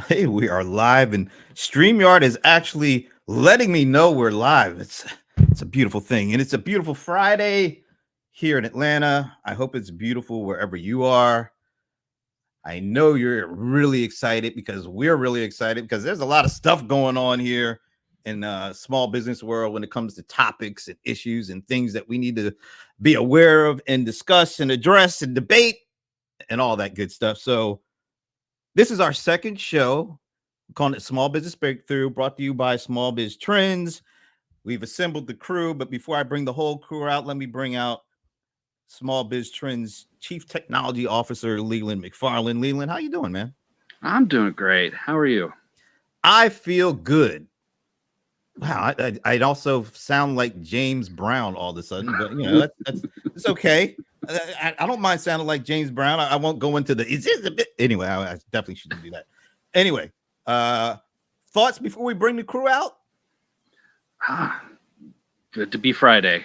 Hey, we are live, and StreamYard is actually letting me know we're live. It's a beautiful thing, and it's a beautiful Friday here in Atlanta. I hope it's beautiful wherever you are. I know you're really excited because we're really excited because there's a lot of stuff going on here in small business world when it comes to topics and issues and things that we need to be aware of and discuss and address and debate and all that good stuff. So this is our second show. We're calling it Small Business Breakthrough, brought to you by Small Biz Trends. We've assembled the crew, but before I bring the whole crew out, let me bring out Small Biz Trends Chief Technology Officer Leland McFarland. Leland, how you doing, man? I'm doing great. How are you? I feel good. Wow, I'd also sound like James Brown all of a sudden, but you know that's it's okay. I don't mind sounding like James Brown. I won't go into the is this a bit anyway. I definitely shouldn't do that. Anyway, thoughts before we bring the crew out? Good to be Friday.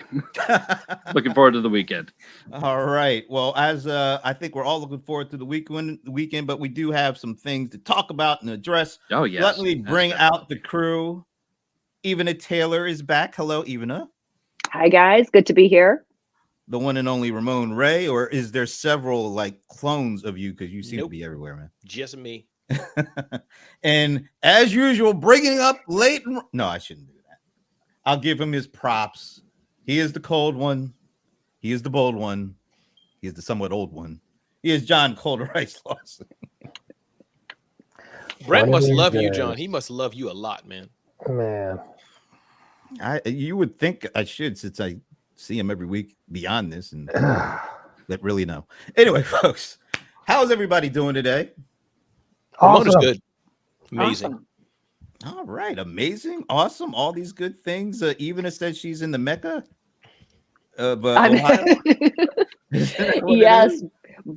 Looking forward to the weekend. All right. Well, as I think we're all looking forward to the weekend, but we do have some things to talk about and address. Oh yes. Let me bring out the crew. Ivana Taylor is back. Hello, Ivana. Hi, guys. Good to be here. The one and only Ramon Ray, or is there several like clones of you because you seem to be everywhere, man? Just me. And as usual, bringing up Leighton. No, I shouldn't do that. I'll give him his props. He is the cold one. He is the bold one. He is the somewhat old one. He is John Cold Rice Lawson. Brent must love you, John. He must love you a lot, man. Man. You would think I should, since I see him every week beyond this, and but really no. Anyway, folks, how's everybody doing today? Ramon is good. Amazing. Awesome. All right, amazing, awesome, all these good things. Ivana says she's in the Mecca, but Ohio. Yes,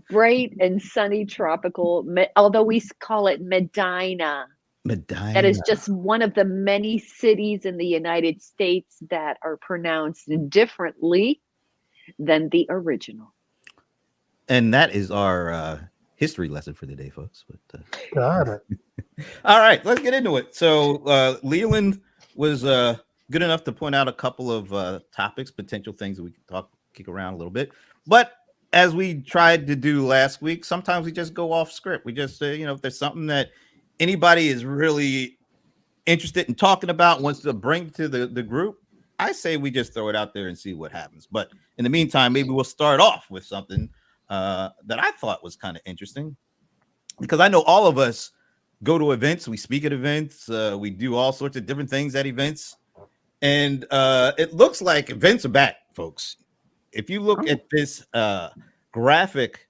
bright and sunny tropical, although we call it Medina. Medina. That is just one of the many cities in the United States that are pronounced differently than the original. And that is our history lesson for the day, folks. But, Got it. all right, let's get into it. So Leland was good enough to point out a couple of topics, potential things that we could kick around a little bit. But as we tried to do last week, sometimes we just go off script. We just say, if there's something that anybody is really interested in talking about, wants to bring to the group, I say we just throw it out there and see what happens. But in the meantime, maybe we'll start off with something that I thought was kind of interesting, because I know all of us go to events, we speak at events, we do all sorts of different things at events, and it looks like events are back, folks. If you look at this graphic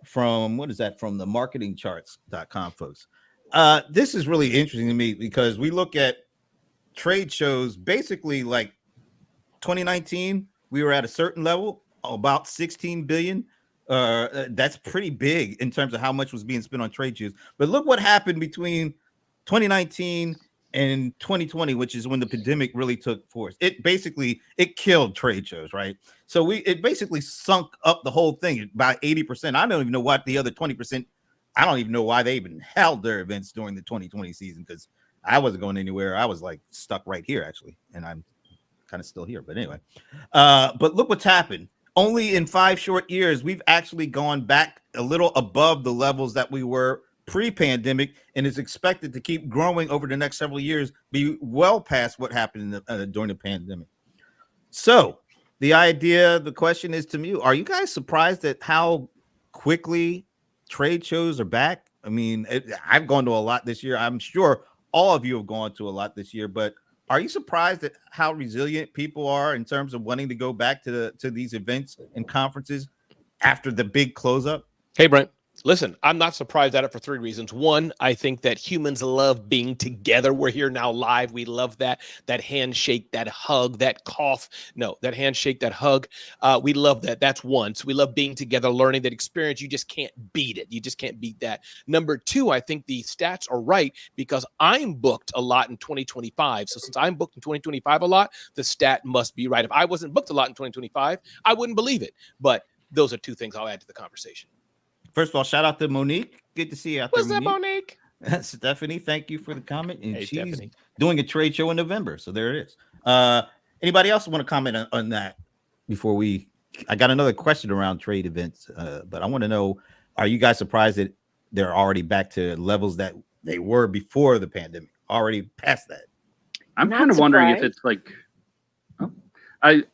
from, what is that, from the marketingcharts.com, folks, this is really interesting to me because we look at trade shows basically like 2019, we were at a certain level, about 16 billion. That's pretty big in terms of how much was being spent on trade shows. But look what happened between 2019 and 2020, which is when the pandemic really took force. It killed trade shows, right? So it basically sunk up the whole thing by 80%. I don't even know what the other 20%. I don't even know why they even held their events during the 2020 season, because I wasn't going anywhere. I was like stuck right here, actually, and I'm kind of still here. But anyway, but look what's happened. Only in 5 short years, we've actually gone back a little above the levels that we were pre-pandemic, and is expected to keep growing over the next several years, be well past what happened during the pandemic. So the question is to me, are you guys surprised at how quickly trade shows are back? I mean, I've gone to a lot this year. I'm sure all of you have gone to a lot this year, but are you surprised at how resilient people are in terms of wanting to go back to these events and conferences after the big close up? Hey, Brent. Listen, I'm not surprised at it for 3 reasons. One, I think that humans love being together. We're here now live. We love that handshake, that hug, that cough. No, that handshake, that hug. We love that. That's one. So we love being together, learning that experience. You just can't beat it. You just can't beat that. Number two, I think the stats are right because I'm booked a lot in 2025. So since I'm booked in 2025 a lot, the stat must be right. If I wasn't booked a lot in 2025, I wouldn't believe it. But those are two things I'll add to the conversation. First of all, shout out to Monique. Good to see you out there. What's up, Monique? Stephanie, thank you for the comment. And Hey, she's Stephanie. doing a trade show in November. So there it is. Anybody else want to comment on that before I got another question around trade events, but I want to know, are you guys surprised that they're already back to levels that they were before the pandemic, already past that? I'm Not kind of wondering if surprised. it's like, oh,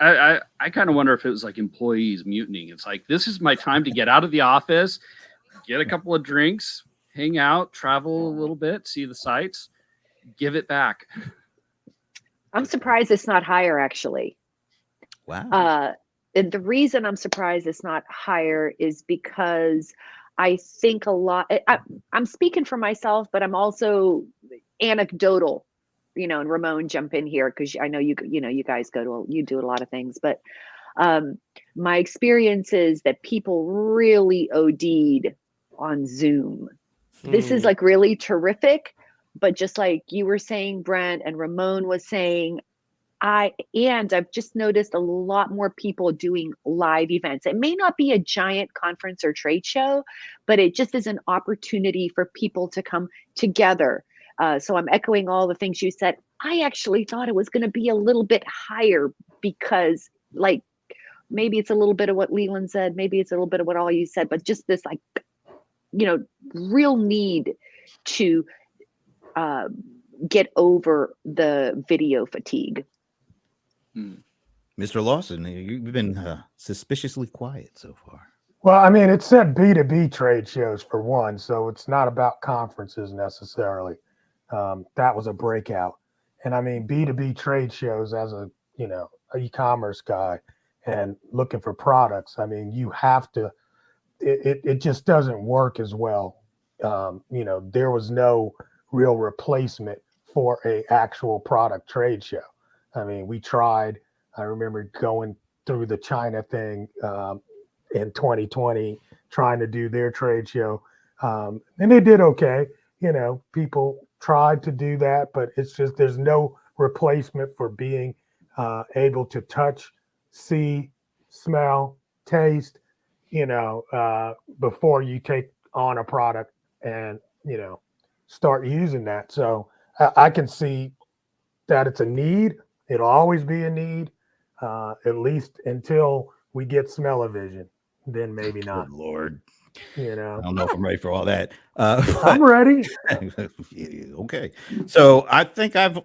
I kind of wonder if it was like employees mutinying. It's like, this is my time to get out of the office, get a couple of drinks, hang out, travel a little bit, see the sights, give it back. I'm surprised it's not higher, actually. Wow. And the reason I'm surprised it's not higher is because I think a lot, I'm speaking for myself, but I'm also anecdotal, and Ramon, jump in here, because I know you guys you do a lot of things, but my experience is that people really OD'd on Zoom. This is like really terrific, but just like you were saying, Brent, and Ramon was saying, I've just noticed a lot more people doing live events. It may not be a giant conference or trade show, but it just is an opportunity for people to come together. So I'm echoing all the things you said. I actually thought it was going to be a little bit higher because, like, maybe it's a little bit of what Leland said, maybe it's a little bit of what all you said, but just this, like, real need to get over the video fatigue. Mr. Lawson, you've been suspiciously quiet so far. Well, I mean, it said B2B trade shows for one, so it's not about conferences necessarily. That was a breakout. And I mean, B2B trade shows, as a e-commerce guy and looking for products, I mean, you have to, it just doesn't work as well. There was no real replacement for a actual product trade show. I mean, we tried. I remember going through the China thing in 2020, trying to do their trade show. And they did okay. People tried to do that, but it's just, there's no replacement for being able to touch, see, smell, taste, before you take on a product and, start using that. So I can see that it's a need. It'll always be a need, at least until we get smell-o-vision. Then maybe not. Good Lord. I don't know if I'm ready for all that. I'm ready. Okay. So I think I've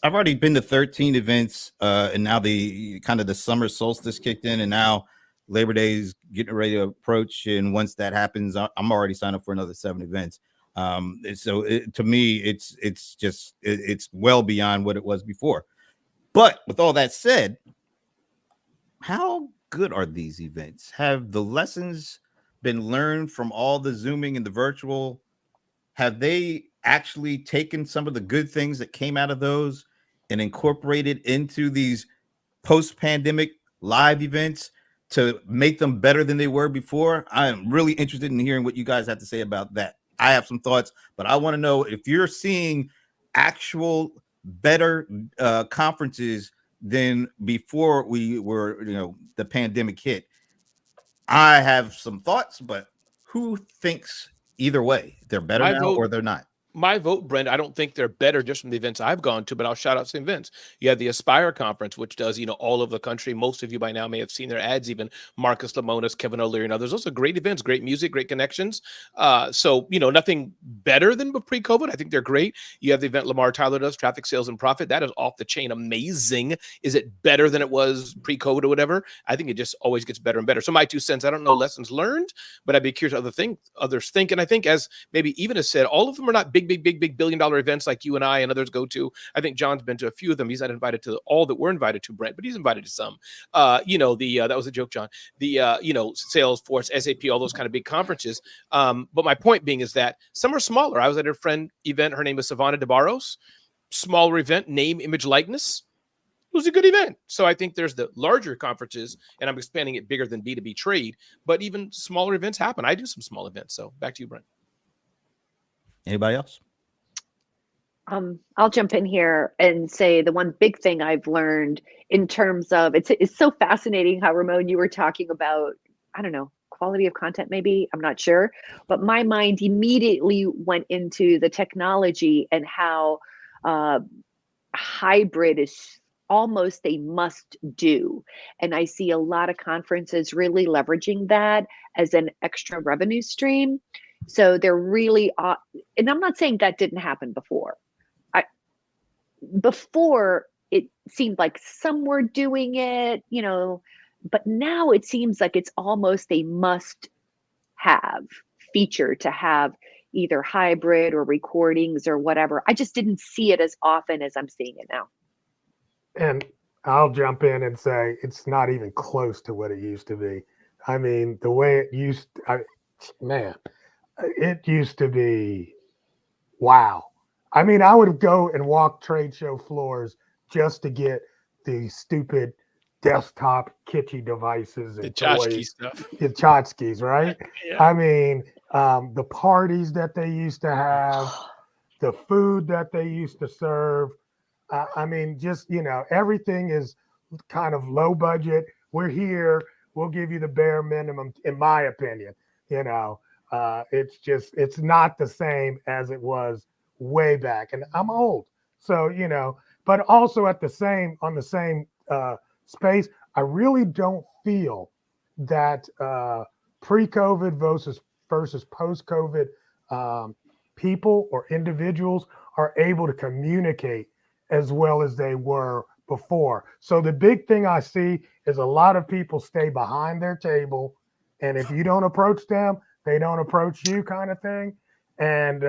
already been to 13 events, and now the summer solstice kicked in, and now Labor Day is getting ready to approach. And once that happens, I'm already signed up for another 7 events. So to me, it's well beyond what it was before. But with all that said, how good are these events? Have the lessons been learned from all the Zooming and the virtual? Have they actually taken some of the good things that came out of those and incorporated into these post-pandemic live events to make them better than they were before? I am really interested in hearing what you guys have to say about that. I have some thoughts, but I want to know if you're seeing actual better conferences than before we were, the pandemic hit. I have some thoughts, but who thinks either way? They're better now or they're not? My vote, Brent, I don't think they're better just from the events I've gone to, but I'll shout out some events. You have the Aspire Conference, which does, all over the country. Most of you by now may have seen their ads, even Marcus Lemonis, Kevin O'Leary, and others. Those are great events, great music, great connections. So, nothing better than pre-COVID. I think they're great. You have the event Lamar Tyler does, Traffic Sales and Profit. That is off the chain amazing. Is it better than it was pre-COVID or whatever? I think it just always gets better and better. So my 2 cents, I don't know lessons learned, but I'd be curious what others think. And I think, as maybe even has said, all of them are not big billion-dollar events like you and I and others go to. I think John's been to a few of them. He's not invited to all that we're invited to, Brent, but he's invited to some. That was a joke, John. The Salesforce, SAP, all those kind of big conferences. But my point being is that some are smaller. I was at a friend event. Her name is Ivana DeBarros. Smaller event, name, image, likeness. It was a good event. So I think there's the larger conferences, and I'm expanding it bigger than B2B trade, but even smaller events happen. I do some small events. So back to you, Brent. Anybody else? I'll jump in here and say the one big thing I've learned in terms of it's so fascinating how, Ramon, you were talking about, I don't know, quality of content, maybe, I'm not sure. But my mind immediately went into the technology and how hybrid is almost a must do. And I see a lot of conferences really leveraging that as an extra revenue stream. So they're really, and I'm not saying that didn't happen before. Before it seemed like some were doing it, but now it seems like it's almost a must have feature to have either hybrid or recordings or whatever. I just didn't see it as often as I'm seeing it now. And I'll jump in and say it's not even close to what it used to be. I mean, the way it used, it used to be, wow. I mean, I would go and walk trade show floors just to get the stupid desktop kitschy devices and The tchotchke toys, stuff. the tchotchkes, right? Yeah. I mean, the parties that they used to have, the food that they used to serve. I mean, just, everything is kind of low budget. We're here. We'll give you the bare minimum, in my opinion. It's not the same as it was way back. And I'm old. So, but also on the same space, I really don't feel that pre-COVID versus post-COVID people or individuals are able to communicate as well as they were before. So the big thing I see is a lot of people stay behind their table, and if you don't approach them, they don't approach you, kind of thing. And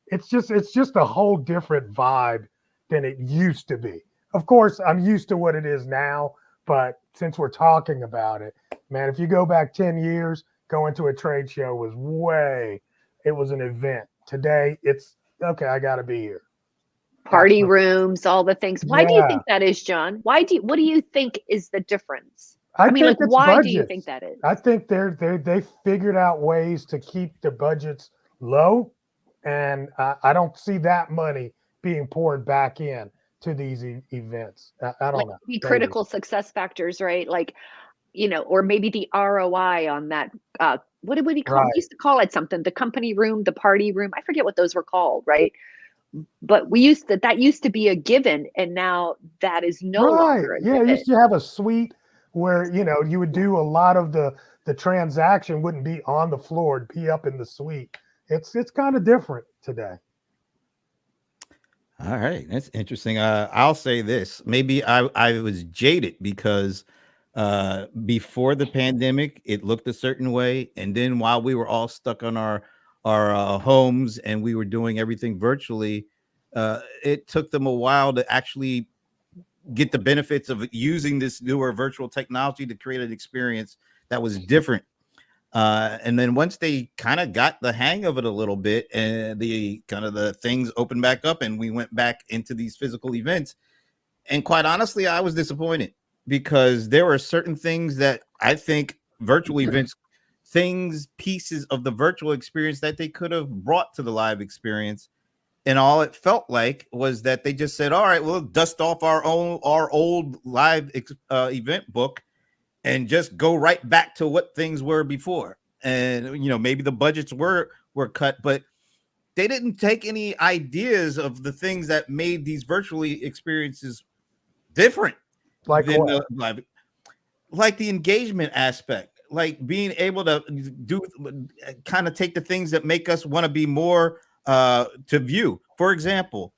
it's just a whole different vibe than it used to be. Of course, I'm used to what it is now, but since we're talking about it, man, if you go back 10 years, going to a trade show it was an event. Today, it's okay, I got to be here. Party rooms, all the things. Why do you think that is, John? What do you think is the difference? I mean, like, why budgets. do you think that is? I think they figured out ways to keep the budgets low, and I don't see that money being poured back in to these events. I don't know. Maybe critical success factors, right? Like, or maybe the ROI on that. What would he call? We used to call it something. The company room, the party room. I forget what those were called, right? But that used to be a given, and now that is no longer a given. You used to have a suite where you would do a lot of the transaction wouldn't be on the floor, it'd be up in the suite. It's kind of different today. All right, that's interesting. I'll say this: maybe I was jaded because before the pandemic, it looked a certain way, and then while we were all stuck on our homes and we were doing everything virtually, it took them a while to actually get the benefits of using this newer virtual technology to create an experience that was different. And then once they kind of got the hang of it a little bit, and the things opened back up and we went back into these physical events, and quite honestly, I was disappointed because there were certain things that I think virtual events, pieces of the virtual experience that they could have brought to the live experience. And all it felt like was that they just said, all right, we'll dust off our old live event book and just go right back to what things were before. And, maybe the budgets were cut, but they didn't take any ideas of the things that made these virtually experiences different. Like than what? Like the engagement aspect, like being able to do kind of take the things that make us want to be more to view. For example,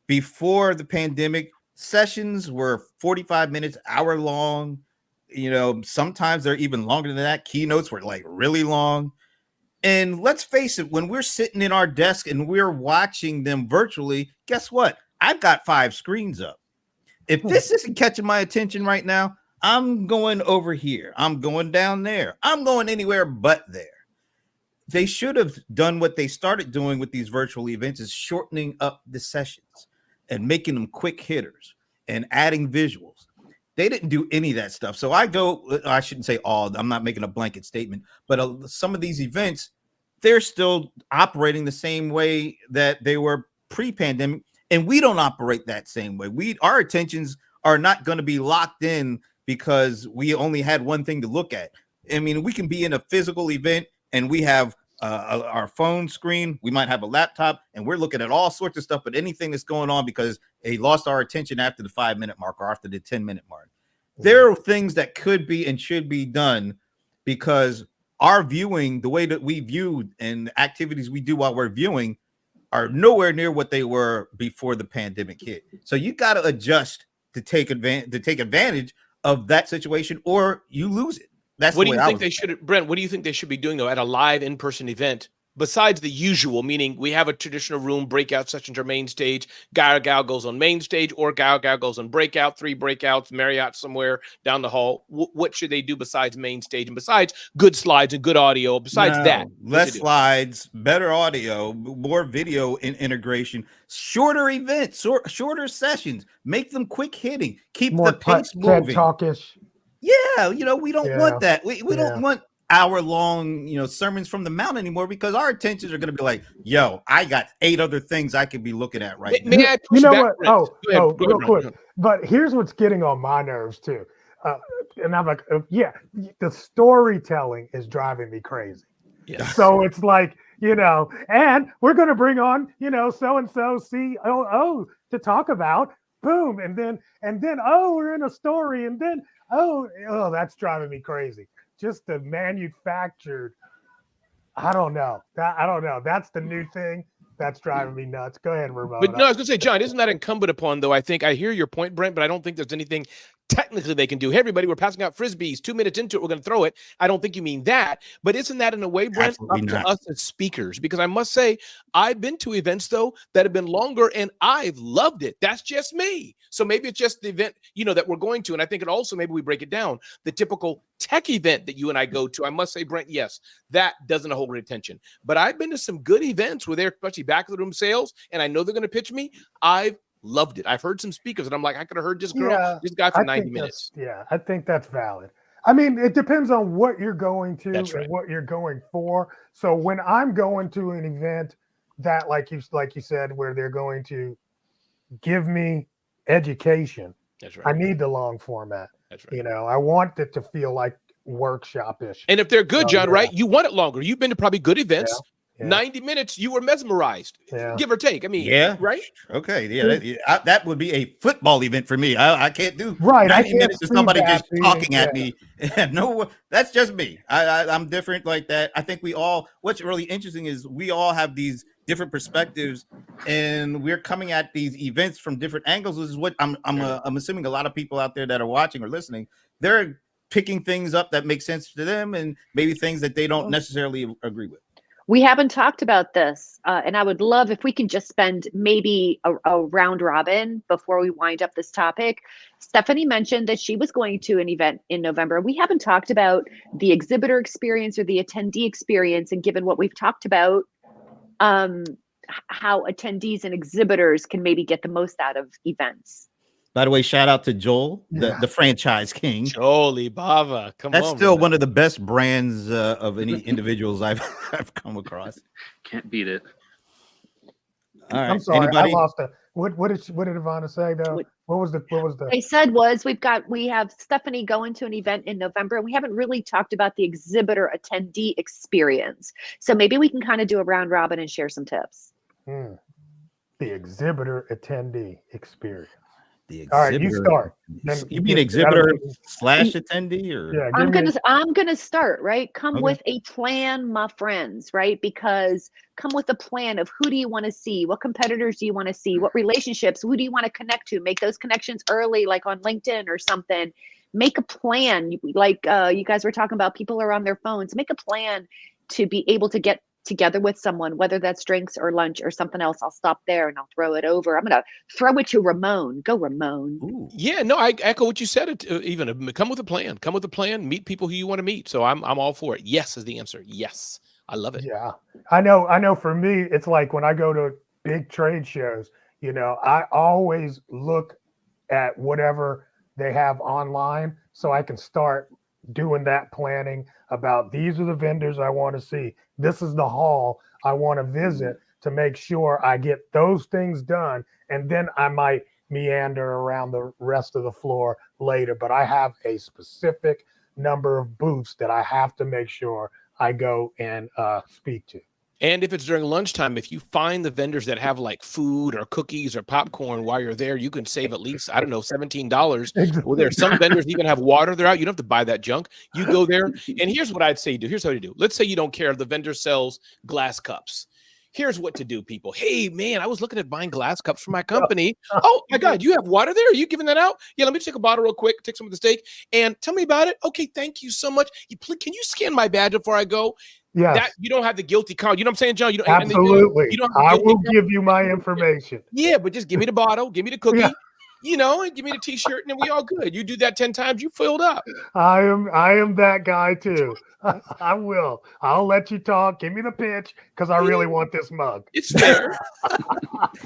before the pandemic, sessions were 45 minutes, hour long. Sometimes they're even longer than that. Keynotes were like really long. And let's face it, when we're sitting in our desk and we're watching them virtually, guess what? I've got 5 screens up. If this isn't catching my attention right now, I'm going over here. I'm going down there. I'm going anywhere but there. They should have done what they started doing with these virtual events, is shortening up the sessions and making them quick hitters and adding visuals. They didn't do any of that stuff. So I shouldn't say all, I'm not making a blanket statement, but some of these events, they're still operating the same way that they were pre-pandemic. And we don't operate that same way. Our attentions are not going to be locked in because we only had one thing to look at. I mean, we can be in a physical event and we have our phone screen, we might have a laptop, and we're looking at all sorts of stuff, but anything that's going on because they lost our attention after the 5-minute mark or after the 10-minute mark. There are things that could be and should be done because our viewing, the way that we view and activities we do while we're viewing are nowhere near what they were before the pandemic hit. So you got to adjust to take advantage of that situation, or you lose it. That's what do you think they should, Brent? What do you think they should be doing though at a live in-person event? Besides the usual, meaning we have a traditional room, breakout sessions are main stage, guy or gal goes on main stage, or guy or gal goes on breakout, 3 breakouts, Marriott somewhere down the hall. What should they do besides main stage and besides good slides and good audio? Besides that, less slides, better audio, more video integration, shorter events, shorter sessions, make them quick hitting, keep more the pace moving. Talkish. Yeah, we don't want that. We don't want hour-long, sermons from the mount anymore because our attentions are going to be like, yo, I got 8 other things I could be looking at right now. May I push back, what? Brent? Real quick. But here's what's getting on my nerves too. And I'm like, the storytelling is driving me crazy. Yeah. So it's like, and we're going to bring on, so-and-so COO to talk about, boom. And then, we're in a story. And then, that's driving me crazy. Just the manufactured, I don't know. That's the new thing that's driving me nuts. Go ahead, Ramon. But no, I was going to say, John, isn't that incumbent upon, though? I think I hear your point, Brent, but I don't think there's anything technically they can do. Hey, everybody, we're passing out Frisbees. 2 minutes into it, we're going to throw it. I don't think you mean that. But isn't that in a way, Brent, up to us as speakers? Because I must say, I've been to events, though, that have been longer, and I've loved it. That's just me. So maybe it's just the event, that we're going to. And I think it also, maybe we break it down, the typical tech event that you and I go to. I must say, Brent, yes, that doesn't hold great attention. But I've been to some good events where they're especially back of the room sales, and I know they're going to pitch me. I've loved it. I've heard some speakers, and I'm like, I could have heard this guy for 90 minutes. Yeah, I think that's valid. I mean, it depends on what you're going to and what you're going for. So when I'm going to an event that, like you said, where they're going to give me education, that's right. I need the long format. That's right. I want it to feel like workshop-ish. And if they're good, John, right? You want it longer. You've been to probably good events. Yeah. 90 minutes, you were mesmerized, give or take. I mean, right? Okay, that would be a football event for me. I can't do 90 minutes of somebody just talking at me. No, that's just me. I'm different like that. I think what's really interesting is we all have these different perspectives, and we're coming at these events from different angles. This is what I'm assuming a lot of people out there that are watching or listening, they're picking things up that make sense to them, and maybe things that they don't necessarily agree with. We haven't talked about this, and I would love if we can just spend maybe a round robin before we wind up this topic. Stephanie mentioned that she was going to an event in November. We haven't talked about the exhibitor experience or the attendee experience, and given what we've talked about, how attendees and exhibitors can maybe get the most out of events. By the way, shout out to Joel, the franchise king. Jolie Bava, That's still one of the best brands of any individuals I've come across. Can't beat it. All right. I'm sorry, Anybody? I lost it. What did Ivana say though? What was the? I said we have Stephanie going to an event in November, and we haven't really talked about the exhibitor attendee experience. So maybe we can kind of do a round robin and share some tips. The exhibitor attendee experience. All right, you start. You mean exhibitor / attendee, or I'm gonna start, right? Come with a plan, my friends, right? Because come with a plan of who do you want to see, what competitors do you want to see, what relationships, who do you want to connect to? Make those connections early, like on LinkedIn or something. Make a plan, like you guys were talking about. People are on their phones. Make a plan to be able to get together with someone, whether that's drinks or lunch or something else. I'll stop there and I'll throw it over. I'm going to throw it to Ramon. Go, Ramon. Ooh. Yeah, no, I echo what you said. Even come with a plan. Come with a plan. Meet people who you want to meet. So I'm all for it. Yes is the answer. Yes, I love it. Yeah, I know. For me, it's like when I go to big trade shows. I always look at whatever they have online so I can start doing that planning about these are the vendors I want to see. This is the hall I want to visit to make sure I get those things done. And then I might meander around the rest of the floor later, but I have a specific number of booths that I have to make sure I go and speak to. And if it's during lunchtime, if you find the vendors that have like food or cookies or popcorn while you're there, you can save at least, I don't know, $17. Well, there's some vendors even have water. They're out. You don't have to buy that junk. You go there. And here's what I'd say you do. Here's what you do. Let's say you don't care if the vendor sells glass cups. Here's what to do, people. Hey, man, I was looking at buying glass cups for my company. Oh, my God, you have water there? Are you giving that out? Yeah, let me take a bottle real quick, take some of the steak, and tell me about it. Okay, thank you so much. Can you scan my badge before I go? Yes. That you don't have the guilty card. You know what I'm saying, John? You don't, absolutely. You don't I will give you my information. Yeah, but just give me the bottle, give me the cookie, and give me the t-shirt, and then we all good. You do that 10 times, you filled up. I am that guy too. I will. I'll let you talk. Give me the pitch because I really want this mug. It's fair.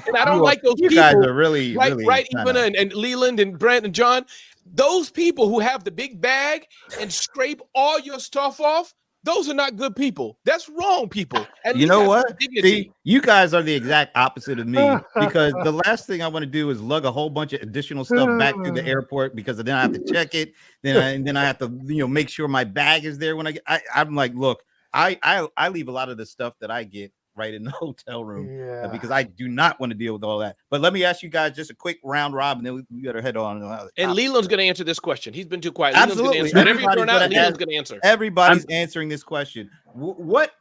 And I don't like those you people. Guys are really, right, really right, Ivana and Leland and Brent and John. Those people who have the big bag and scrape all your stuff off, those are not good people. That's wrong people. You know what? See, you guys are the exact opposite of me because the last thing I want to do is lug a whole bunch of additional stuff back to the airport because then I have to check it. Then I have to make sure my bag is there when I get. I'm like, look, I leave a lot of the stuff that I get right in the hotel room because I do not want to deal with all that. But let me ask you guys just a quick round robin, then we better head on. And Leland's going to answer this question. He's been too quiet. Absolutely. Leland's going to answer. Everybody's answering this question. What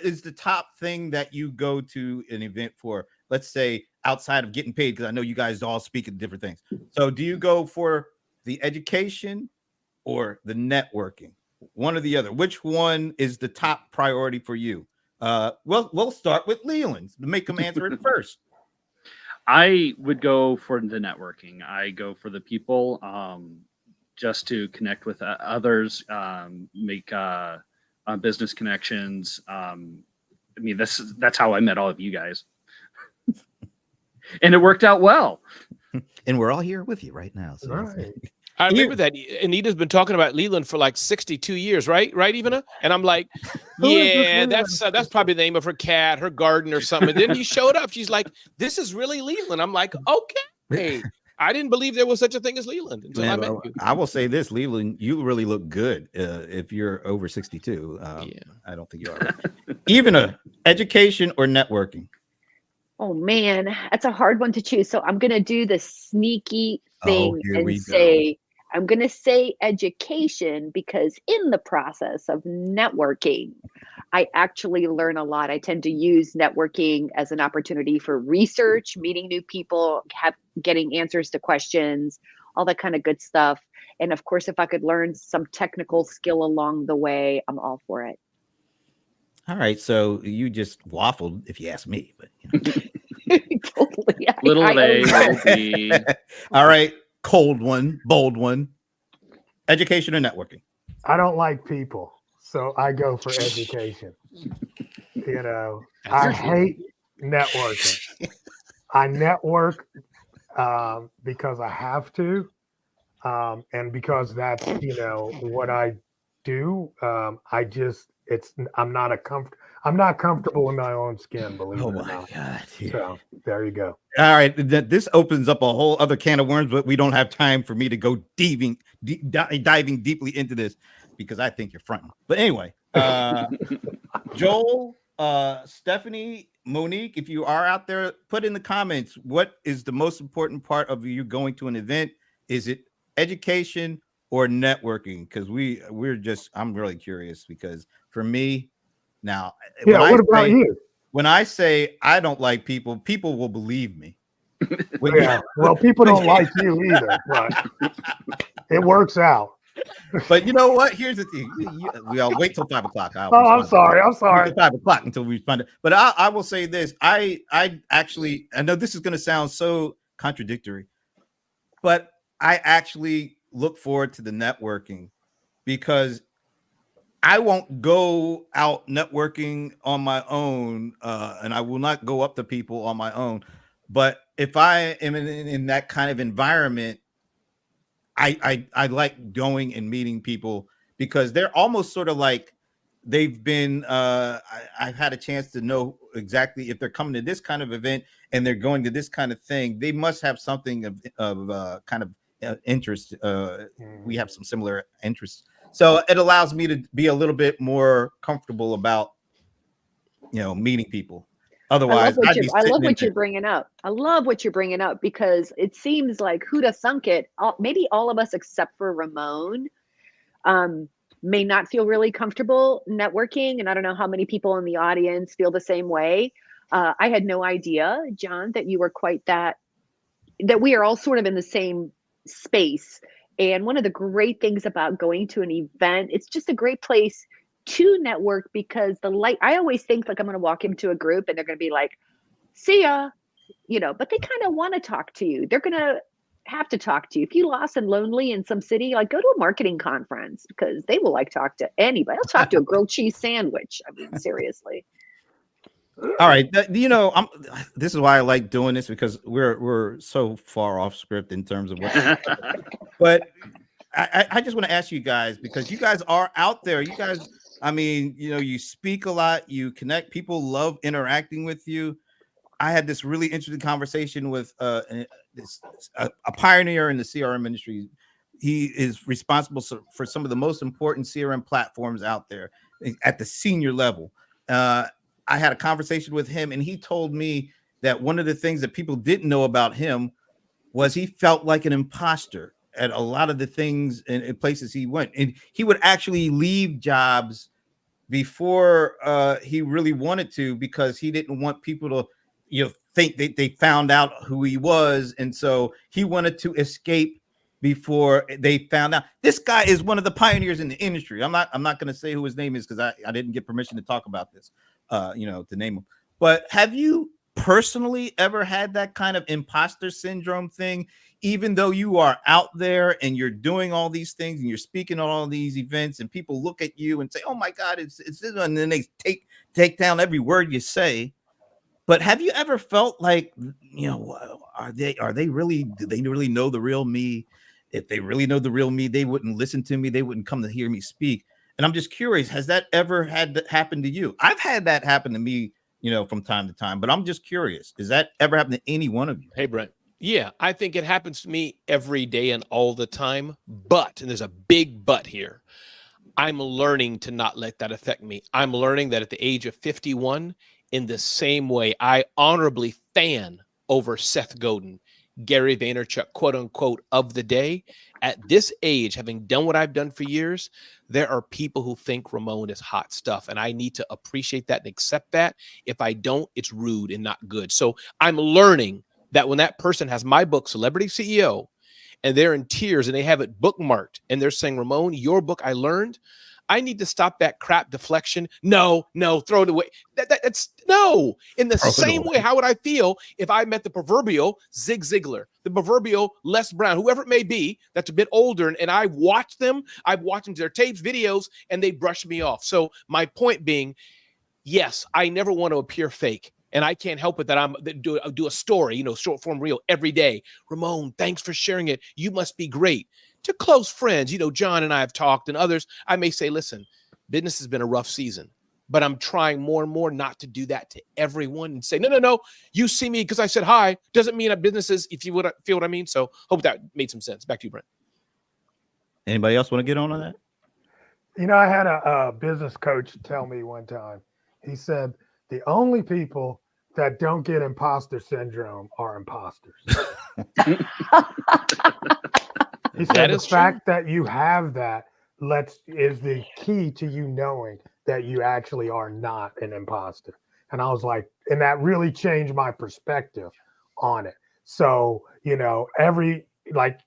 is the top thing that you go to an event for? Let's say outside of getting paid, because I know you guys all speak of different things. So do you go for the education or the networking? One or the other. Which one is the top priority for you? We'll start with Leland to make him answer it first. I would go for the networking. I go for the people, just to connect with others, make business connections. I mean, that's how I met all of you guys, and it worked out well. And we're all here with you right now. So. Right. I remember that Anita's been talking about Leland for like 62 years, right? Right, Ivana? And I'm like, yeah, that's probably the name of her cat, her garden or something. And then you showed up. She's like, this is really Leland. I'm like, okay. I didn't believe there was such a thing as Leland until I met you. I will say this, Leland, you really look good if you're over 62. I don't think you are. Even education or networking. Oh man, that's a hard one to choose. So I'm gonna do the sneaky thing and say I'm gonna say education because in the process of networking, I actually learn a lot. I tend to use networking as an opportunity for research, meeting new people, getting answers to questions, all that kind of good stuff. And of course, if I could learn some technical skill along the way, I'm all for it. All right, so you just waffled, if you ask me. But Totally. Little A, little B. All right, cold one, bold one. Education or networking? I don't like people, so I go for education. I hate networking. I network because I have to, and because that's what I do. I'm not comfortable in my own skin, believe it or not. God. So there you go. All right, this opens up a whole other can of worms, but we don't have time for me to go diving deeply into this because I think you're fronting. But anyway, Joel, Stephanie, Monique, if you are out there, put in the comments what is the most important part of you going to an event. Is it education or networking? Because I'm really curious because for me now, what about you? When I say I don't like people, people will believe me. Well, people don't like you either, but it works out. But you know what? Here's the thing. We'll wait till 5 o'clock. I'm sorry. 5 o'clock until we find it. But I will say this. I know this is going to sound so contradictory, but I actually look forward to the networking because I won't go out networking on my own, and I will not go up to people on my own. But if I am in that kind of environment, I like going and meeting people because they're almost sort of like they've been. I've had a chance to know exactly if they're coming to this kind of event and they're going to this kind of thing. They must have something of kind of interest. We have some similar interests. So it allows me to be a little bit more comfortable about, meeting people. Otherwise, I'd be I sitting love in what there. you're bringing up. I love what you're bringing up because it seems like who'da thunk it. Maybe all of us except for Ramon may not feel really comfortable networking, and I don't know how many people in the audience feel the same way. I had no idea, John, that you were quite that we are all sort of in the same space. And one of the great things about going to an event, it's just a great place to network because I always think like I'm going to walk into a group and they're going to be like, see ya, but they kind of want to talk to you. They're going to have to talk to you. If you lost and lonely in some city, like go to a marketing conference because they will like talk to anybody. I'll talk to a grilled cheese sandwich. I mean, seriously. All right, this is why I like doing this because we're so far off script in terms of what. But I just want to ask you guys because you guys are out there. You guys, I mean, you speak a lot, you connect. People love interacting with you. I had this really interesting conversation with a pioneer in the CRM industry. He is responsible for some of the most important CRM platforms out there at the senior level. I had a conversation with him, and he told me that one of the things that people didn't know about him was he felt like an imposter at a lot of the things and places he went. And he would actually leave jobs before he really wanted to because he didn't want people to think that they found out who he was. And so he wanted to escape before they found out. This guy is one of the pioneers in the industry. I'm not going to say who his name is because I didn't get permission to talk about this, to name him. But have you personally ever had that kind of imposter syndrome thing, even though you are out there and you're doing all these things and you're speaking at all these events and people look at you and say, oh my God, it's this, and then they take down every word you say. But have you ever felt like, are they really, do they really know the real me? If they really know the real me, they wouldn't listen to me. They wouldn't come to hear me speak. And I'm just curious, has that ever had that happen to you? I've had that happen to me, from time to time, but I'm just curious. Does that ever happen to any one of you? Hey, Brent. Yeah, I think it happens to me every day and all the time. But, and there's a big but here, I'm learning to not let that affect me. I'm learning that at the age of 51, in the same way, I honorably fan over Seth Godin, Gary Vaynerchuk, quote unquote, of the day. At this age, having done what I've done for years, there are people who think Ramon is hot stuff, and I need to appreciate that and accept that. If I don't, it's rude and not good. So I'm learning that when that person has my book, Celebrity CEO, and they're in tears and they have it bookmarked and they're saying, Ramon, your book I learned, I need to stop that crap deflection. No, throw it away. That's no. In the same way, how would I feel if I met the proverbial Zig Ziglar, the proverbial Les Brown, whoever it may be, that's a bit older, and I watch them, I've watched their tapes, videos, and they brush me off. So my point being, yes, I never want to appear fake. And I can't help it that I'm do a story, short form reel every day. Ramon, thanks for sharing it. You must be great. To close friends, John and I have talked, and others, I may say, listen, business has been a rough season, but I'm trying more and more not to do that to everyone and say, no, you see me because I said hi. Doesn't mean that businesses, if you would feel what I mean. So hope that made some sense. Back to you, Brent. Anybody else want to get on that? I had a business coach tell me one time, he said, the only people that don't get imposter syndrome are imposters. He said the fact that you have that is the key to you knowing that you actually are not an imposter. And I was like, and that really changed my perspective on it. So, like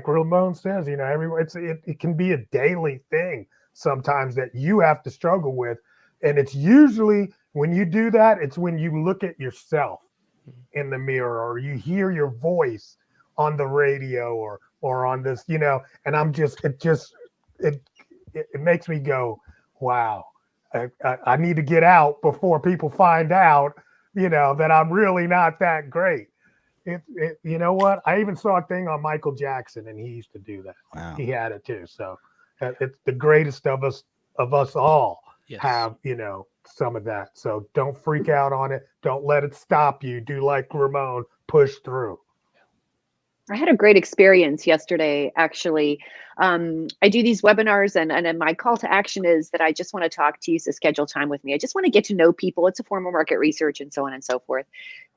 Ramon says, it can be a daily thing sometimes that you have to struggle with. And it's usually when you do that, it's when you look at yourself in the mirror or you hear your voice on the radio or on this, and I'm just, it makes me go, wow, I need to get out before people find out, that I'm really not that great. You know what? I even saw a thing on Michael Jackson and he used to do that. Wow. He had it too. So it's the greatest of us all. Yes. Have, some of that. So don't freak out on it. Don't let it stop you. Do like Ramon, push through. I had a great experience yesterday, actually. I do these webinars, and then my call to action is that I just want to talk to you, so schedule time with me. I just want to get to know people. It's a form of market research and so on and so forth.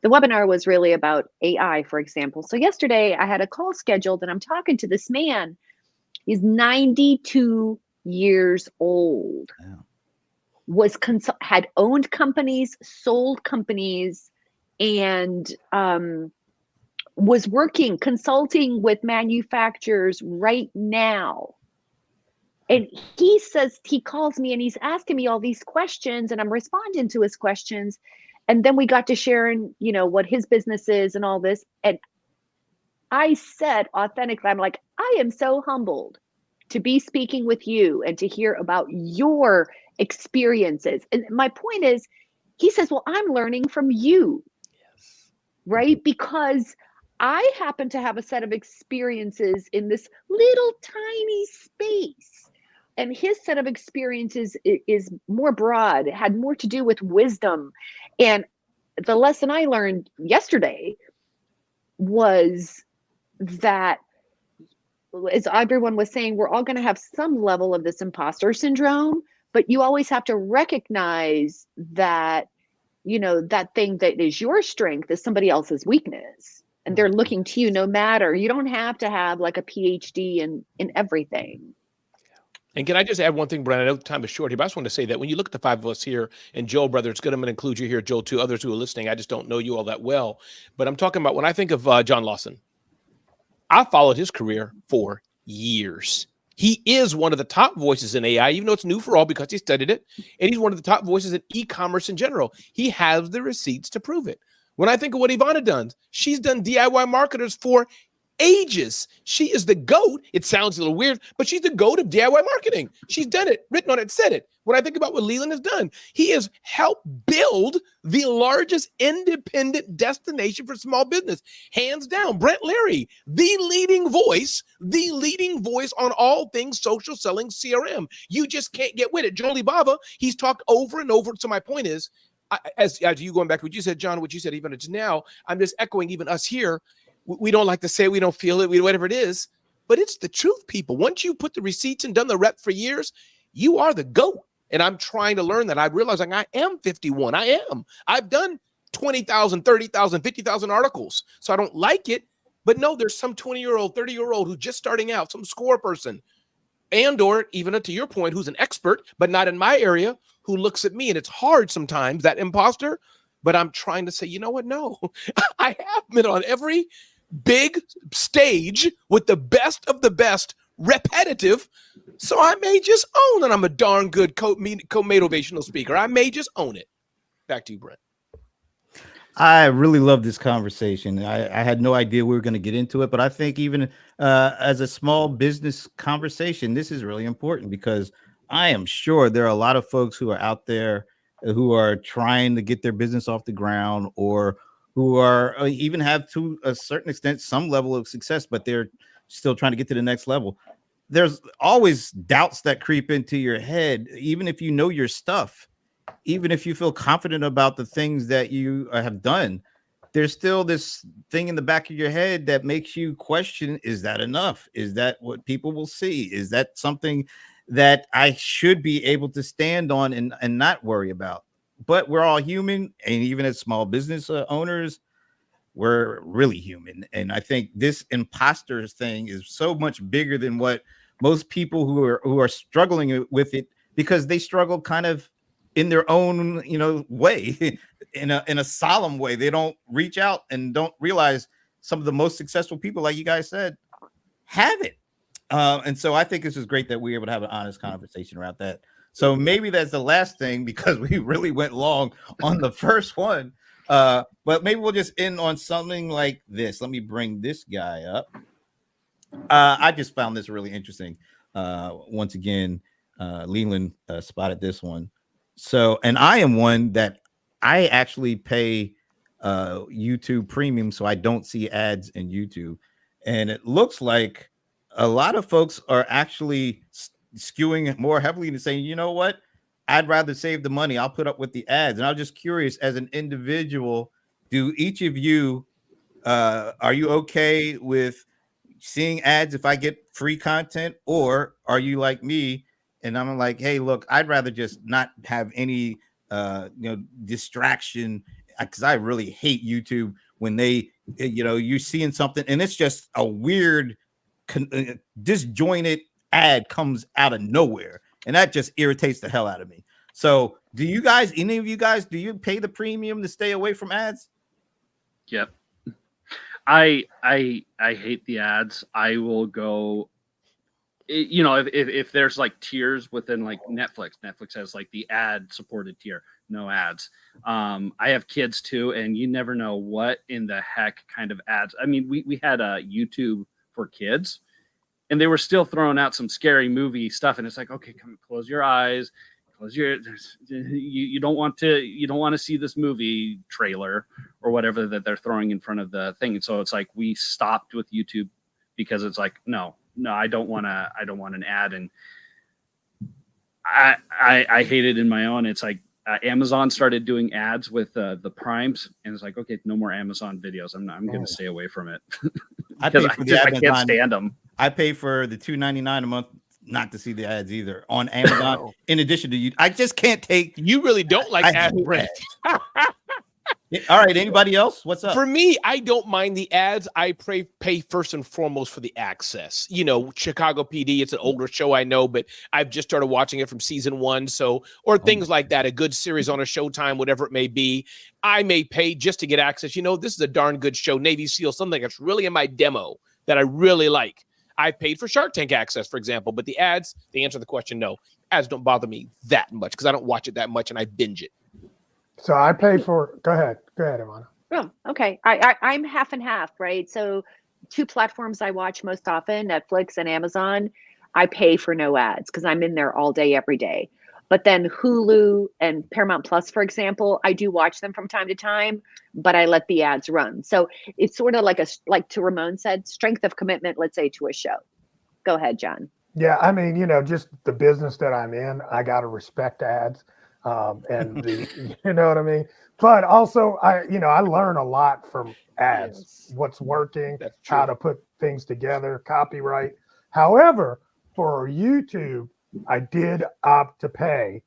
The webinar was really about AI, for example. So yesterday I had a call scheduled, and I'm talking to this man. He's 92 years old. Wow. Had owned companies, sold companies, and was working consulting with manufacturers right now. And he says, he calls me and he's asking me all these questions, and I'm responding to his questions. And then we got to sharing, what his business is and all this. And I said authentically, I'm like, I am so humbled to be speaking with you and to hear about your experiences. And my point is, he says, well, I'm learning from you, right? Because I happen to have a set of experiences in this little tiny space. And his set of experiences is more broad. It had more to do with wisdom. And the lesson I learned yesterday was that, as everyone was saying, we're all going to have some level of this imposter syndrome, but you always have to recognize that, that thing that is your strength is somebody else's weakness. And they're looking to you no matter. You don't have to have like a PhD in everything. And can I just add one thing, Brent? I know time is short here, but I just want to say that when you look at the five of us here, and Joel, brother, it's good. I'm going to include you here, Joel, too. Others who are listening, I just don't know you all that well. But I'm talking about when I think of John Lawson, I followed his career for years. He is one of the top voices in AI, even though it's new for all because he studied it. And he's one of the top voices in e-commerce in general. He has the receipts to prove it. When I think of what Ivana does, she's done DIY marketers for ages. She is the GOAT. It sounds a little weird, but she's the GOAT of DIY marketing. She's done it, written on it, said it. When I think about what Leland has done, he has helped build the largest independent destination for small business. Hands down, Brent Leary, the leading voice on all things social selling CRM. You just can't get with it. Joel Ibava, he's talked over and over. So my point is, as you going back to what you said, John, what you said even just now, I'm just echoing even us here. We don't like to say it, we don't feel it, whatever it is, but it's the truth, people. Once you put the receipts and done the rep for years, you are the GOAT. And I'm trying to learn that. I realize like I am 51. I am. I've done 20,000, 30,000, 50,000 articles. So I don't like it. But no, there's some 20-year-old, 30-year-old who's just starting out, some score person, and or even to your point, who's an expert, but not in my area, who looks at me. And it's hard sometimes, that imposter. But I'm trying to say, you know what? No, I have been on every big stage with the best of the best, repetitive. So I may just own that I'm a darn good co-motivational speaker. I may just own it. Back to you, Brent. I really love this conversation. I had no idea we were going to get into it, but I think even as a small business conversation, this is really important because I am sure there are a lot of folks who are out there who are trying to get their business off the ground or who are even have to a certain extent some level of success, but they're still trying to get to the next level. There's always doubts that creep into your head, even if you know your stuff, even if you feel confident about the things that you have done. There's still this thing in the back of your head that makes you question, is that enough? Is that what people will see? Is that something that I should be able to stand on and not worry about? But we're all human, and even as small business owners, we're really human. And I think this imposter thing is so much bigger than what most people who are struggling with it, because they struggle kind of in their own, way, in a solemn way. They don't reach out and don't realize some of the most successful people, like you guys said, have it. And so I think this is great that we're able to have an honest conversation around that. So maybe that's the last thing, because we really went long on the first one. But maybe we'll just end on something like this. Let me bring this guy up. I just found this really interesting. Once again, Leland spotted this one. So, and I am one that I actually pay YouTube Premium, so I don't see ads in YouTube. And it looks like a lot of folks are actually skewing more heavily and saying, you know what, I'd rather save the money. I'll put up with the ads. And I'm just curious, as an individual, do each of you are you okay with seeing ads if I get free content, or are you like me and I'm like, hey, look, I'd rather just not have any distraction, because I really hate YouTube when they you're seeing something and it's just a weird disjointed ad comes out of nowhere, and that just irritates the hell out of me. So do you guys, any of you guys, do you pay the premium to stay away from ads? Yep. I hate the ads. I will go, if there's like tiers within like Netflix has like the ad supported tier, no ads. I have kids too, and you never know what in the heck kind of ads. I mean, we had a YouTube for kids, and they were still throwing out some scary movie stuff, and it's like, okay, come close your eyes, you don't want to see this movie trailer or whatever that they're throwing in front of the thing. And so it's like we stopped with YouTube because it's like, no, I don't want an ad. And I hate it in my own. It's like Amazon started doing ads with the Primes, and it's like, okay, no more Amazon videos. I'm going to stay away from it because I can't stand them. I pay for the $2.99 a month not to see the ads either on Amazon. In addition to you, I just can't take. You really don't like ads, Brent. All right, anybody else? What's up? For me, I don't mind the ads. I pay first and foremost for the access. Chicago PD, it's an older show, I know, but I've just started watching it from season 1. So, or things like that, a good series on a Showtime, whatever it may be. I may pay just to get access. This is a darn good show, Navy SEAL, something that's really in my demo that I really like. I paid for Shark Tank access, for example, but the ads, to answer the question, no. Ads don't bother me that much because I don't watch it that much and I binge it. So I pay for. Go ahead, Ivana. Oh, okay. I'm half and half, right? So 2 platforms I watch most often, Netflix and Amazon. I pay for no ads because I'm in there all day, every day. But then Hulu and Paramount Plus, for example, I do watch them from time to time, but I let the ads run. So it's sort of like to Ramon said, strength of commitment, let's say, to a show. Go ahead, John. Yeah, I mean, just the business that I'm in, I got to respect ads. And you know what I mean? But also I learn a lot from ads, what's working, how to put things together, copyright. However, for YouTube, I did opt to pay,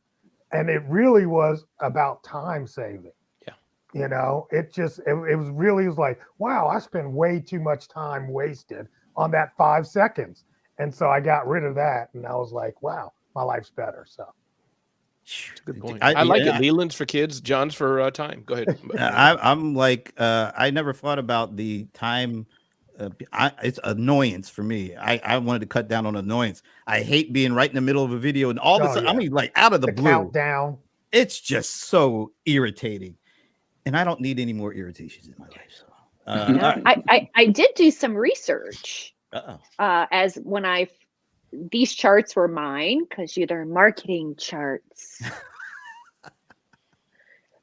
and it really was about time saving. Yeah. It was like, wow, I spend way too much time wasted on that 5 seconds. And so I got rid of that, and I was like, wow, my life's better. So. Good point. I like it. Leland's for kids, John's for time. Go ahead. I'm like, I never thought about the time. It's annoyance for me. I wanted to cut down on annoyance. I hate being right in the middle of a video and all this. I mean, like out of the blue. Countdown. It's just so irritating, and I don't need any more irritations in my life. So, I did do some research. As when these charts were mine because they're marketing charts.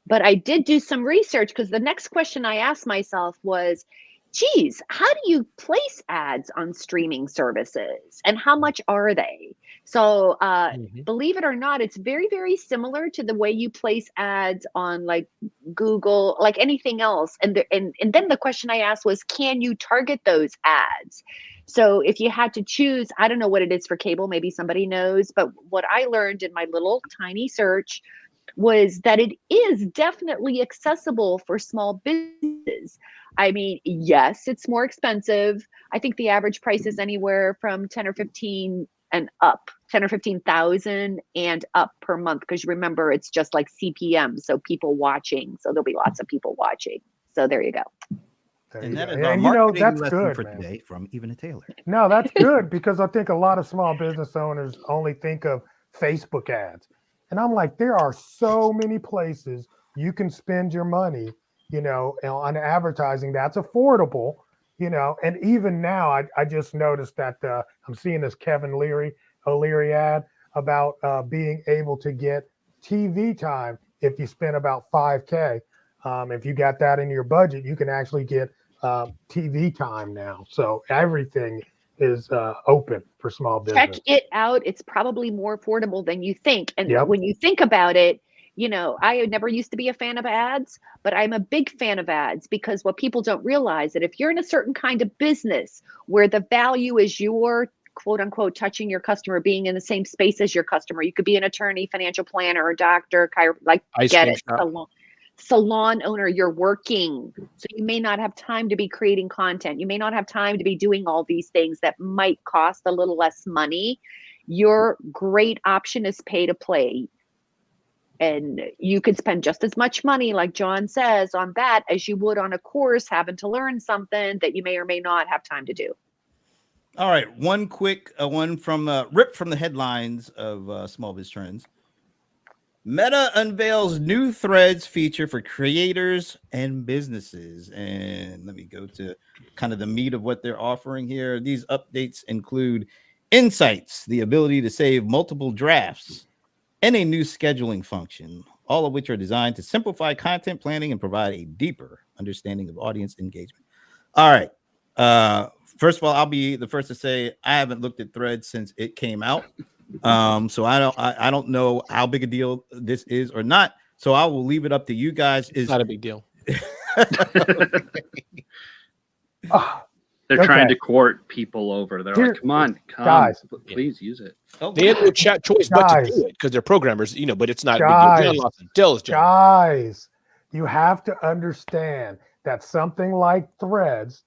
But I did do some research because the next question I asked myself was, geez, how do you place ads on streaming services and how much are they? So believe it or not, it's very, very similar to the way you place ads on like Google, like anything else. And then the question I asked was, can you target those ads? So if you had to choose, I don't know what it is for cable, maybe somebody knows, but what I learned in my little tiny search was that it is definitely accessible for small businesses. I mean, yes, it's more expensive. I think the average price is anywhere from 10 or 15 and up, 10 or 15,000 and up per month. Because remember, it's just like CPM. So people watching. So there'll be lots of people watching. So there you go. And that is our marketing lesson for today from Ivana Taylor. No, that's good because I think a lot of small business owners only think of Facebook ads. And I'm like, there are so many places you can spend your money, on advertising that's affordable, and even now I just noticed that I'm seeing this Kevin O'Leary ad about being able to get TV time if you spend about $5K. If you got that in your budget, you can actually get TV time now. So everything is open for small business. Check it out. It's probably more affordable than you think. And when you think about it, you know, I never used to be a fan of ads, but I'm a big fan of ads because what people don't realize that if you're in a certain kind of business where the value is your quote unquote touching your customer, being in the same space as your customer, you could be an attorney, financial planner, a doctor, Ice get cream it, shop. salon owner, you're working. So you may not have time to be creating content. You may not have time to be doing all these things that might cost a little less money. Your great option is pay to play. And you could spend just as much money, like John says, on that as you would on a course having to learn something that you may or may not have time to do. All right, one quick one from ripped from the headlines of Small Biz Trends. Meta unveils new Threads feature for creators and businesses. And let me go to kind of the meat of what they're offering here. These updates include insights, the ability to save multiple drafts, and a new scheduling function, all of which are designed to simplify content planning and provide a deeper understanding of audience engagement. All right. First of all, I'll be the first to say I haven't looked at Threads since it came out. So I don't know how big a deal this is or not. So I will leave it up to you guys. It's not a big deal. They're trying to court people over. They're like, come on, guys, please use it. They had no chat choice but to do it because they're programmers, you know, but it's not a big deal. John Lawson, tell us, John. Guys, you have to understand that something like Threads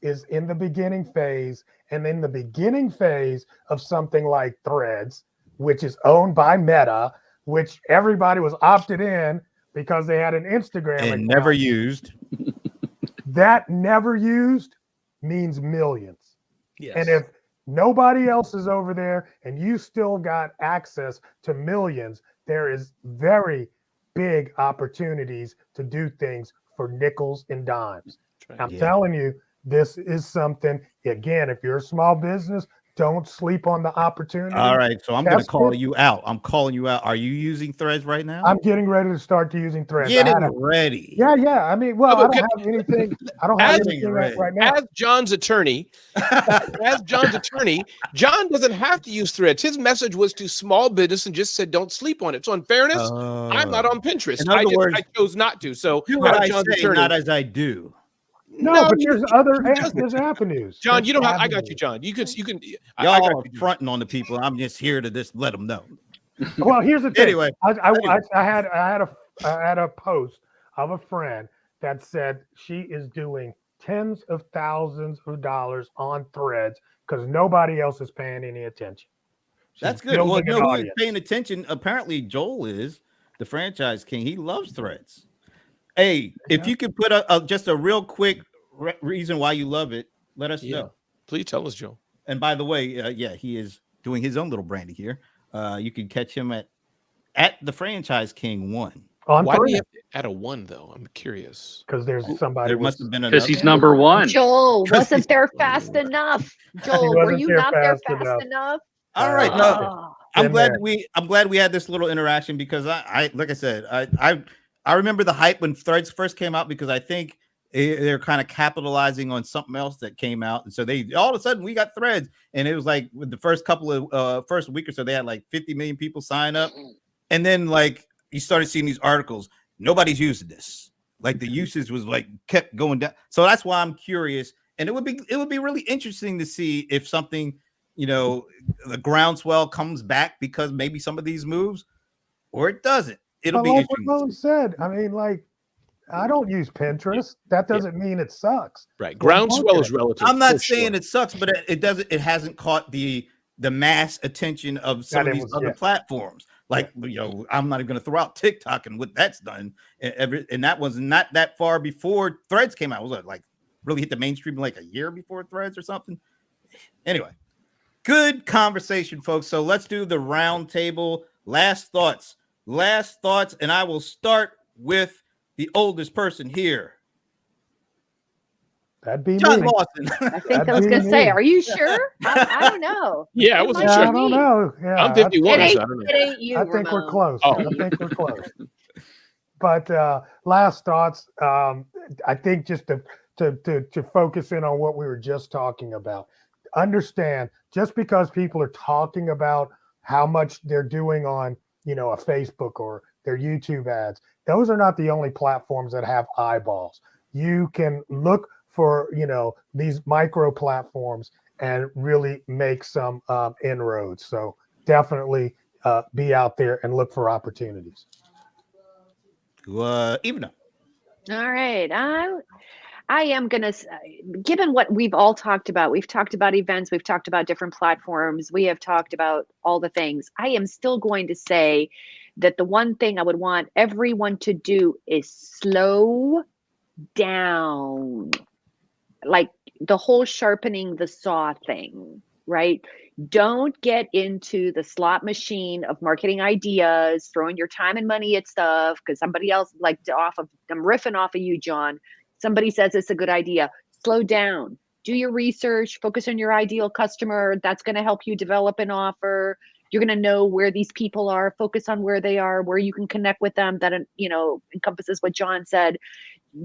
is in the beginning phase, and in the beginning phase of something like Threads, which is owned by Meta, which everybody was opted in because they had an Instagram and account. never used. That never used means millions. Yes. And if nobody else is over there and you still got access to millions, there is very big opportunities to do things for nickels and dimes. I'm telling you, this is something, again, if you're a small business, don't sleep on the opportunity. All right, so I'm going to call you out. I'm calling you out. Are you using Threads right now? I'm getting ready to start using Threads. Getting ready. Yeah. I mean, well, I don't have anything. I don't have anything right now. As John's attorney, John doesn't have to use Threads. His message was to small business and just said, don't sleep on it. So in fairness, I'm not on Pinterest. I chose not to. So do what I say, not as I do. No, but there's avenues. John, you don't have. I got you, John. You can. Y'all are fronting on the people. I'm just here to just let them know. Well, here's the thing. Anyway, I had a post of a friend that said she is doing tens of thousands of dollars on Threads because nobody else is paying any attention. That's good. Well, you know who is paying attention? Apparently, Joel is the franchise king. He loves Threads. Hey, if you could put just a real quick reason why you love it, let us know. Please tell us, Joe. And by the way, he is doing his own little branding here. You can catch him at the Franchise King 1. Why do you have to add a 1 though? I'm curious. Because there's somebody. There must have been because he's number 1. Joel wasn't there fast enough. Joel, were you not there fast enough? All right, no. I'm glad we had this little interaction because I like I said, I remember the hype when Threads first came out because I think they're kind of capitalizing on something else that came out. And so they all of a sudden we got Threads. And it was like with the first first week or so, they had like 50 million people sign up. And then like you started seeing these articles. Nobody's using this. Like the usage was like kept going down. So that's why I'm curious. And it would be really interesting to see if something, the groundswell comes back because maybe some of these moves or it doesn't. It'll be interesting. Like Ramon said, I mean, like, I don't use Pinterest. That doesn't mean it sucks. Right. Groundswell is relative. I'm not saying it sucks, but it hasn't caught the mass attention of some of these other platforms. Like, I'm not even going to throw out TikTok and what that's done. And that was not that far before Threads came out. Was it like really hit the mainstream like a year before Threads or something? Anyway, good conversation, folks. So let's do the round table. Last thoughts, and I will start with the oldest person here. That'd be John me. Lawson. I think I was going to say, are you sure? I don't know. Yeah, I wasn't sure. I don't know. Yeah, I'm 51. It So I don't know. ain't you, I think we're Ramon. close. Oh. I think we're close. But last thoughts. I think just to focus in on what we were just talking about. Understand, just because people are talking about how much they're doing on, a Facebook or their YouTube ads. Those are not the only platforms that have eyeballs. You can look for, these micro platforms and really make some inroads. So definitely be out there and look for opportunities. Ivana. All right. I am going to, given what we've all talked about, we've talked about events, we've talked about different platforms, we have talked about all the things. I am still going to say that the one thing I would want everyone to do is slow down. Like the whole sharpening the saw thing, right? Don't get into the slot machine of marketing ideas, throwing your time and money at stuff because somebody else, I'm riffing off of you, John. Somebody says it's a good idea. Slow down. Do your research. Focus on your ideal customer. That's going to help you develop an offer. You're going to know where these people are. Focus on where they are, where you can connect with them. That encompasses what John said.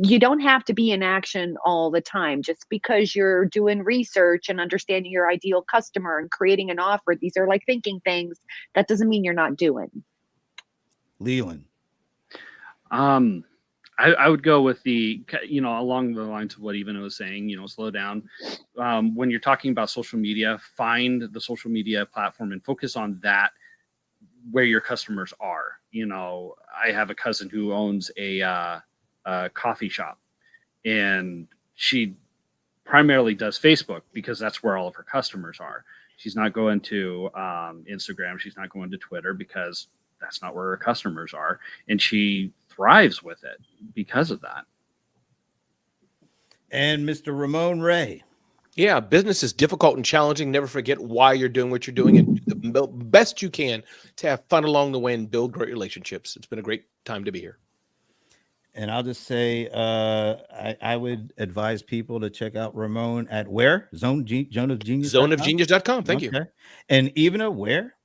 You don't have to be in action all the time. Just because you're doing research and understanding your ideal customer and creating an offer, these are like thinking things. That doesn't mean you're not doing. Leland. I would go with along the lines of what Ivana was saying, slow down. When you're talking about social media, find the social media platform and focus on that, where your customers are. I have a cousin who owns a coffee shop, and she primarily does Facebook because that's where all of her customers are. She's not going to Instagram. She's not going to Twitter because that's not where her customers are. And she thrives with it because of that. And Mr. Ramon Ray. Yeah, business is difficult and challenging. Never forget why you're doing what you're doing and do the best you can to have fun along the way and build great relationships. It's been a great time to be here. And I'll just say, I would advise people to check out Ramon at where? Zoneofgenius. Zoneofgenius.com. Thank you. And Ivana, where?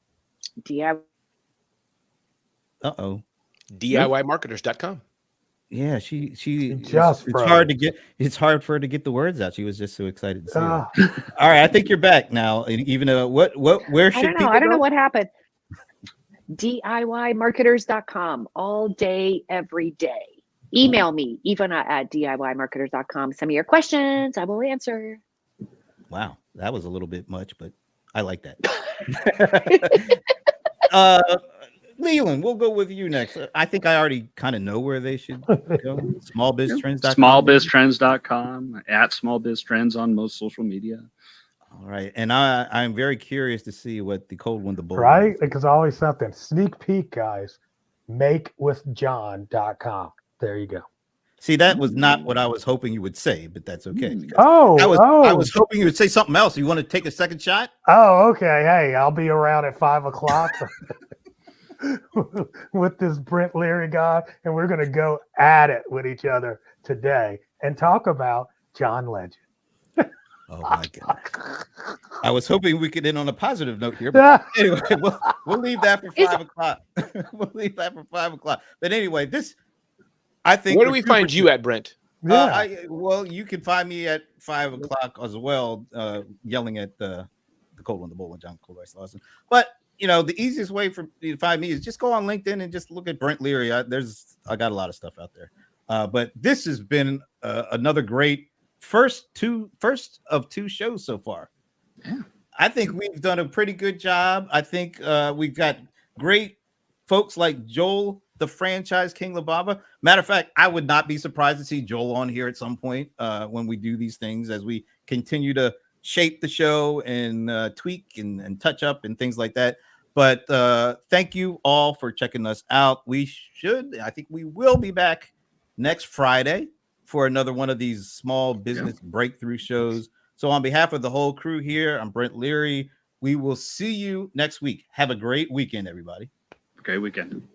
DIY. DIYmarketers.com. Yeah, she just it's hard to get. It's hard for her to get the words out. She was just so excited to see that. All right, I think you're back now. And even where should I don't know what happened. DIYmarketers.com all day, every day. Email me, Ivana at DIYmarketers.com. Send me your questions. I will answer. Wow, that was a little bit much, but I like that. Leland, we'll go with you next. I think I already kind of know where they should go. Smallbiztrends.com. Smallbiztrends.com, at smallbiztrends on most social media. All right. And I'm very curious to see what the cold one, the bull. Right? Because always something. Sneak peek, guys. Makewithjohn.com. There you go. See, that was not what I was hoping you would say, but that's okay. I was hoping you would say something else. You want to take a second shot? Oh, okay. Hey, I'll be around at 5:00 with this Brent Leary guy, and we're going to go at it with each other today and talk about John Legend. Oh my God. I was hoping we could end on a positive note here, but anyway, we'll leave that for 5:00. We'll leave that for 5:00. But anyway, I think. Where do we find you at, Brent? Well, you can find me at 5:00 as well, yelling at the cold one, the bull one, John Lawson. But the easiest way for you to find me is just go on LinkedIn and just look at Brent Leary. I got a lot of stuff out there. But this has been another great first of two shows so far. Yeah. I think we've done a pretty good job. I think we've got great folks like Joel, the franchise King Labava. Matter of fact, I would not be surprised to see Joel on here at some point when we do these things, as we continue to shape the show and tweak and touch up and things like that. But thank you all for checking us out. I think we will be back next Friday for another one of these small business breakthrough shows. So on behalf of the whole crew here, I'm Brent Leary. We will see you next week. Have a great weekend, everybody. Great weekend.